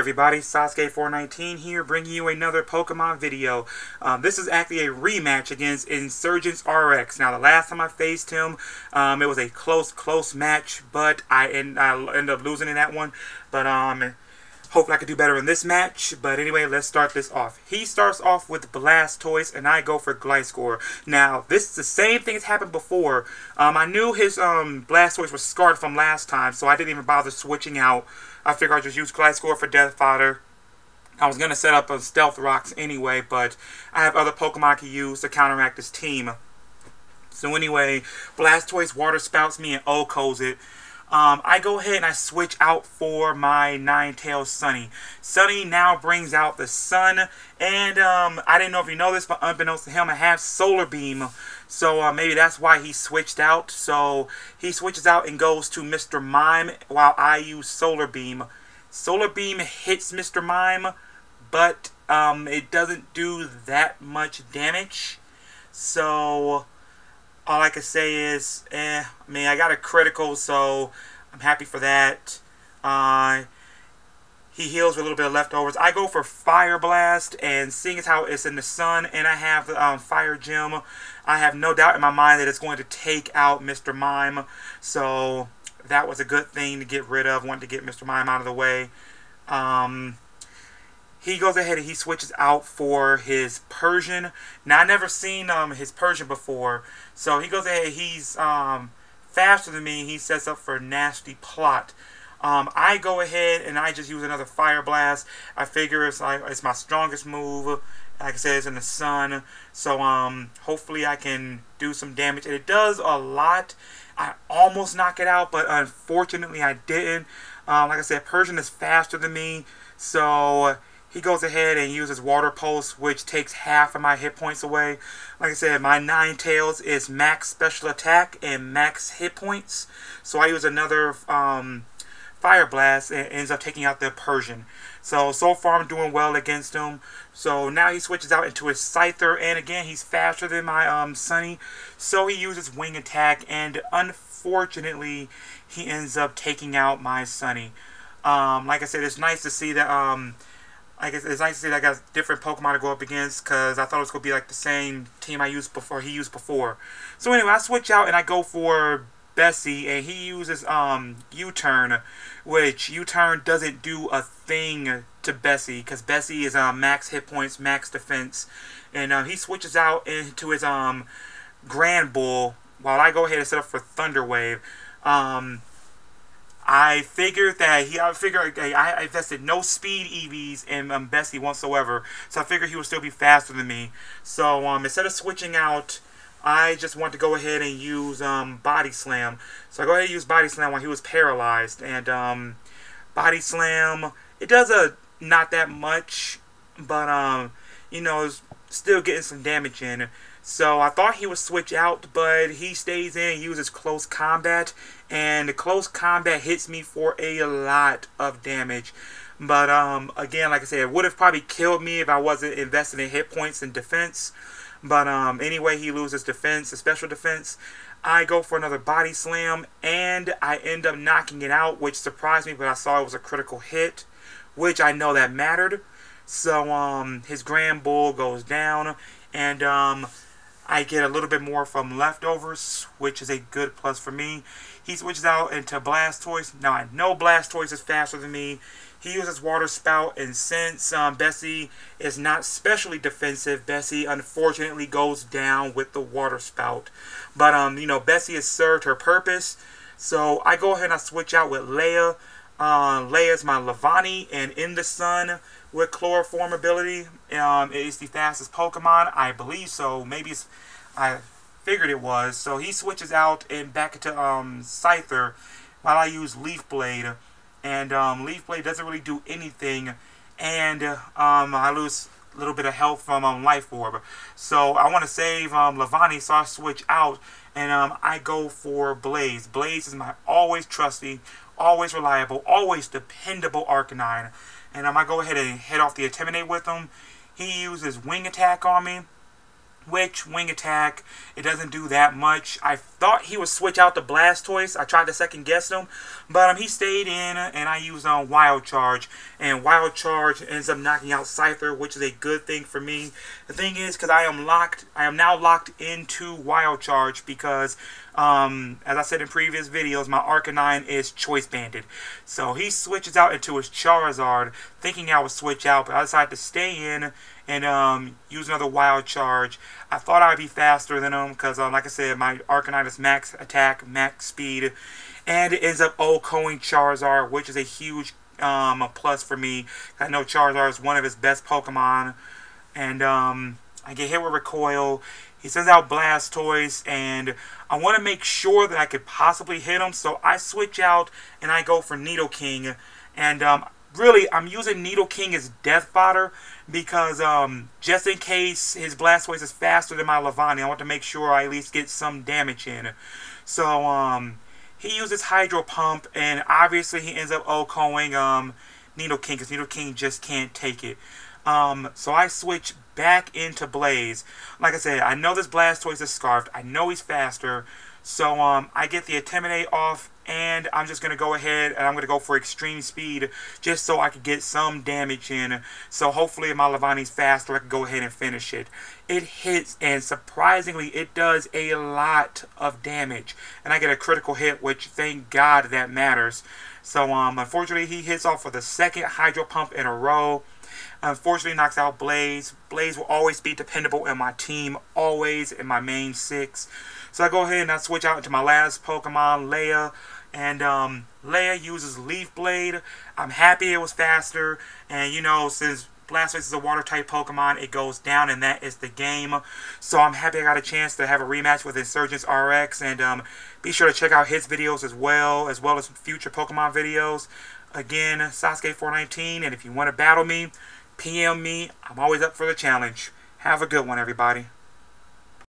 everybody, Sasuke419 here, bringing you another Pokemon video. This is actually a rematch against Insurgence RX. Now, the last time I faced him, it was a close match, but I ended up losing in that one. But hopefully I could do better in this match. But anyway, let's start this off. He starts off with Blastoise, and I go for Gliscor. Now, this is the same thing that's happened before. I knew his Blastoise was scarred from last time, so I didn't even bother switching out. I figured I'd just use Gliscor for Death Fodder. I was going to set up a Stealth Rocks anyway, but I have other Pokemon I can use to counteract this team. So anyway, Blastoise Water Spouts me and O-Co's it. I go ahead and I switch out for my Ninetales Sunny. Sunny now brings out the sun, and I didn't know if you know this, but unbeknownst to him, I have Solar Beam. So maybe that's why he switched out. So he switches out and goes to Mr. Mime while I use Solar Beam. Solar Beam hits Mr. Mime, but it doesn't do that much damage. So all I can say is, I mean, I got a critical, so I'm happy for that. He heals with a little bit of leftovers. I go for Fire Blast, and seeing as how it's in the sun, and I have the Fire Gem, I have no doubt in my mind that it's going to take out Mr. Mime. So that was a good thing to get rid of. Wanted to get Mr. Mime out of the way. He goes ahead and he switches out for his Persian. Now, I never seen his Persian before. So he goes ahead, he's faster than me. He sets up for Nasty Plot. I go ahead and I just use another Fire Blast. I figure it's my strongest move. Like I said, it's in the sun. So hopefully I can do some damage. And it does a lot. I almost knock it out, but unfortunately I didn't. Like I said, Persian is faster than me. So he goes ahead and uses Water Pulse, which takes half of my hit points away. Like I said, my Ninetales is max special attack and max hit points. So I use another Fire Blast and ends up taking out the Persian. So far I'm doing well against him. So now he switches out into his Scyther, and again, he's faster than my Sunny. So he uses Wing Attack, and unfortunately, he ends up taking out my Sunny. Like I said, it's nice to see that I guess it's nice to see that I got different Pokemon to go up against, because I thought it was going to be like the same team I used before, he used before. So anyway, I switch out and I go for Bessie, and he uses U-Turn, which U-Turn doesn't do a thing to Bessie, because Bessie is max hit points, max defense, and he switches out into his Grand Bull, while I go ahead and set up for Thunder Wave. I figured that I invested no speed EVs in Bessie whatsoever, so I figured he would still be faster than me. So instead of switching out, I just want to go ahead and use Body Slam. So I go ahead and use Body Slam while he was paralyzed, and Body Slam, it does not that much, but you know, it's still getting some damage in. So I thought he would switch out, but he stays in and uses Close Combat, and the Close Combat hits me for a lot of damage. But again, like I said, it would have probably killed me if I wasn't invested in hit points and defense. But anyway, he loses defense, a special defense. I go for another Body Slam, and I end up knocking it out, which surprised me, but I saw it was a critical hit, which I know that mattered. So his Grand Bull goes down, and I get a little bit more from leftovers, which is a good plus for me. He switches out into Blastoise. Now, I know Blastoise is faster than me. He uses Water Spout, and since Bessie is not specially defensive, Bessie unfortunately goes down with the Water Spout. But, you know, Bessie has served her purpose. So I go ahead and I switch out with Leia. Leia is my Levani, and in the sun with Chloroform ability. It is the fastest Pokemon, I believe so. Maybe it's, I figured it was. So he switches out and back into Scyther while I use Leaf Blade. And Leaf Blade doesn't really do anything, and I lose a little bit of health from Life Orb. So I want to save Levani, so I switch out, and I go for Blaze. Blaze is my always trusty, always reliable, always dependable Arcanine. And I go ahead and head off the Intimidate with him. He uses Wing Attack on me, which wing attack, it doesn't do that much. I thought he would switch out the Blastoise. I tried to second guess him, but he stayed in, and I used Wild Charge, and Wild Charge ends up knocking out Scyther, which is a good thing for me. The thing is, because I am now locked into Wild Charge because, as I said in previous videos, my Arcanine is Choice Banded. So he switches out into his Charizard, thinking I would switch out, but I decided to stay in and use another Wild Charge. I thought I'd be faster than him because, like I said, my Arcanine is max attack, max speed, and it ends up OHKOing Charizard, which is a huge plus for me. I know Charizard is one of his best Pokemon, and I get hit with Recoil. He sends out Blastoise, and I want to make sure that I could possibly hit him, so I switch out and I go for Nidoking, and really, I'm using Nidoking as death fodder because just in case his Blastoise is faster than my Levani, I want to make sure I at least get some damage in. So he uses Hydro Pump, and obviously he ends up OHKOing Nidoking because Nidoking just can't take it. So I switch back into Blaze. Like I said, I know this Blastoise is Scarfed. I know he's faster. So I get the Intimidate off, and I'm just going to go ahead and I'm going to go for Extreme Speed just so I could get some damage in. So hopefully if my Levani's faster, I can go ahead and finish it. It hits, and surprisingly, it does a lot of damage. And I get a critical hit, which thank God that matters. So unfortunately, he hits off for the second Hydro Pump in a row. Unfortunately, knocks out Blaze. Blaze will always be dependable in my team, always in my main 6. So I go ahead and I switch out into my last Pokemon, Leia. And Leia uses Leaf Blade. I'm happy it was faster. And you know, since Blastoise is a water type Pokemon, it goes down, and that is the game. So I'm happy I got a chance to have a rematch with Insurgence RX. And be sure to check out his videos as well as future Pokemon videos. Again, Sasuke419. And if you want to battle me, PM me. I'm always up for the challenge. Have a good one, everybody.